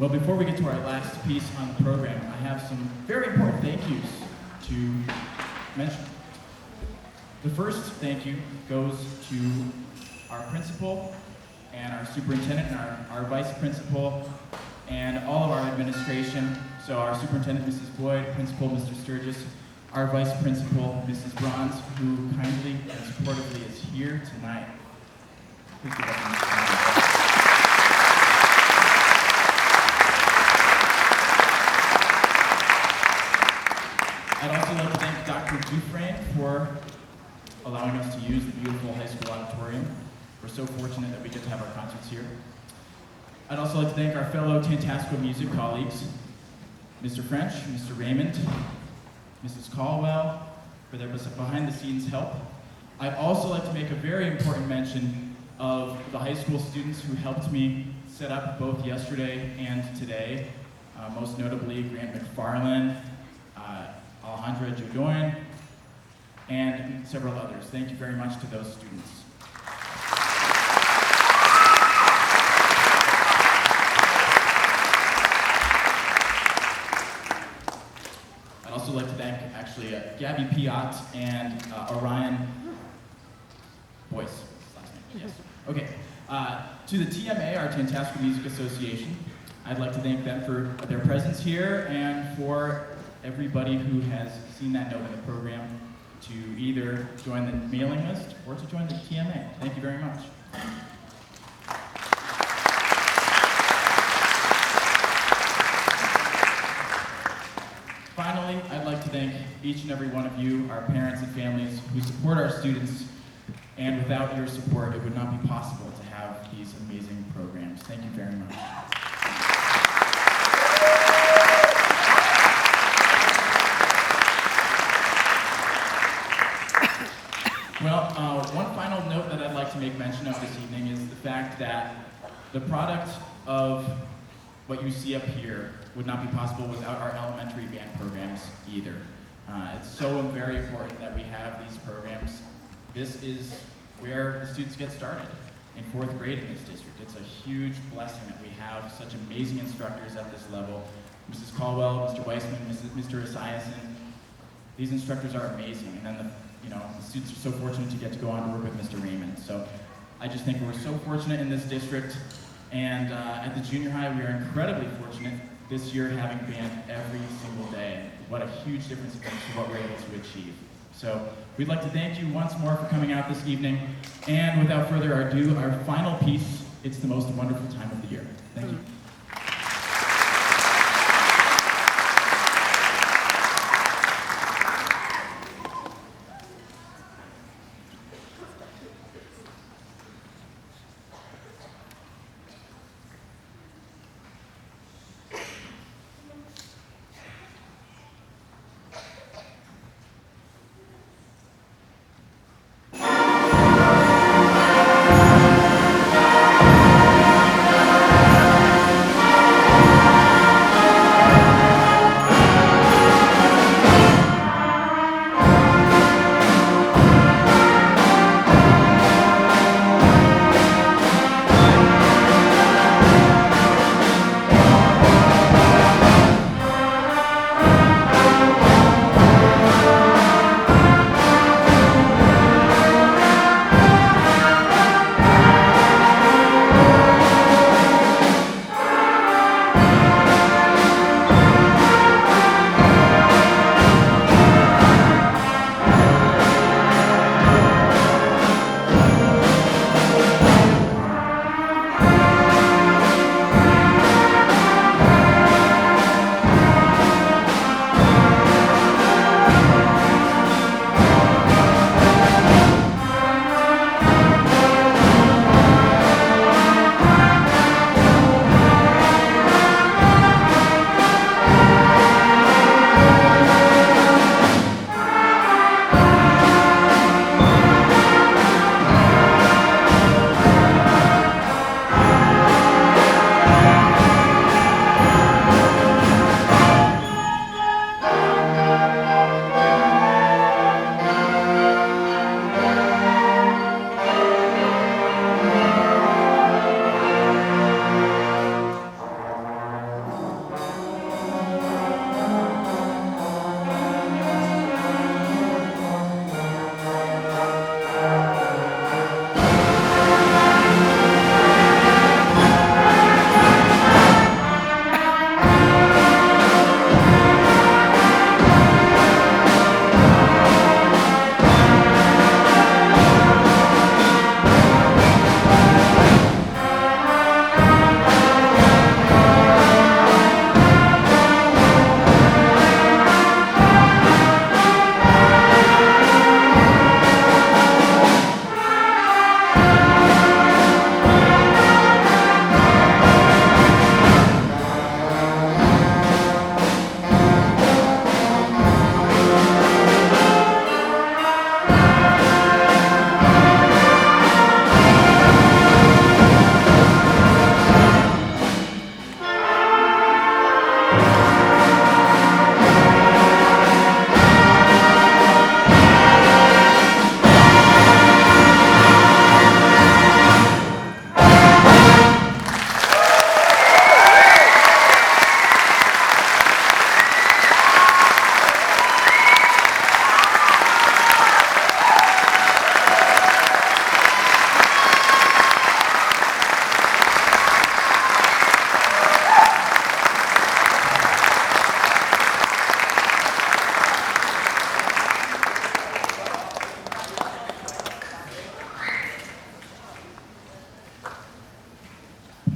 Well, before we get to our last piece on the program, I have some very important thank yous to mention. The first thank you goes to our principal and our superintendent and our vice principal and all of our administration. So our superintendent, Mrs. Boyd, principal, Mr. Sturgis, our vice principal, Mrs. Bronze, who kindly and supportively is here tonight. Please give up Mrs. Bronze. I'd also like to thank Dr. Dufresne for allowing us to use the beautiful high school auditorium. We're so fortunate that we get to have our concerts here. I'd also like to thank our fellow Tantasqua music colleagues, Mr. French, Mr. Raymond, Mrs. Caldwell, for their behind-the-scenes help. I'd also like to make a very important mention of the high school students who helped me set up both yesterday and today, most notably Grant McFarland, Alejandra Judoin, and several others. Thank you very much to those students. I'd also like to thank, actually, Gabby Piat and Orion Boyce. Last name, yes. Okay. To the TMA, our Tantasqua Music Association, I'd like to thank them for their presence here and for everybody who has seen that note in the program to either join the mailing list or to join the TMA. Thank you very much. Finally, I'd like to thank each and every one of you, our parents and families who support our students, and without your support, it would not be possible to have these amazing programs. Thank you very much. Well, one final note that I'd like to make mention of this evening is the fact that the product of what you see up here would not be possible without our elementary band programs either. It's so very important that we have these programs. This is where the students get started in 4th grade in this district. It's a huge blessing that we have such amazing instructors at this level. Mrs. Caldwell, Mr. Weissman, Mr. Esiason. These instructors are amazing. And then the students are so fortunate to get to go on to work with Mr. Raymond. So I just think we're so fortunate in this district. And at the junior high, we are incredibly fortunate this year having band every single day. What a huge difference it makes to what we're able to achieve. So we'd like to thank you once more for coming out this evening. And without further ado, our final piece, It's the Most Wonderful Time of the Year. Thank you.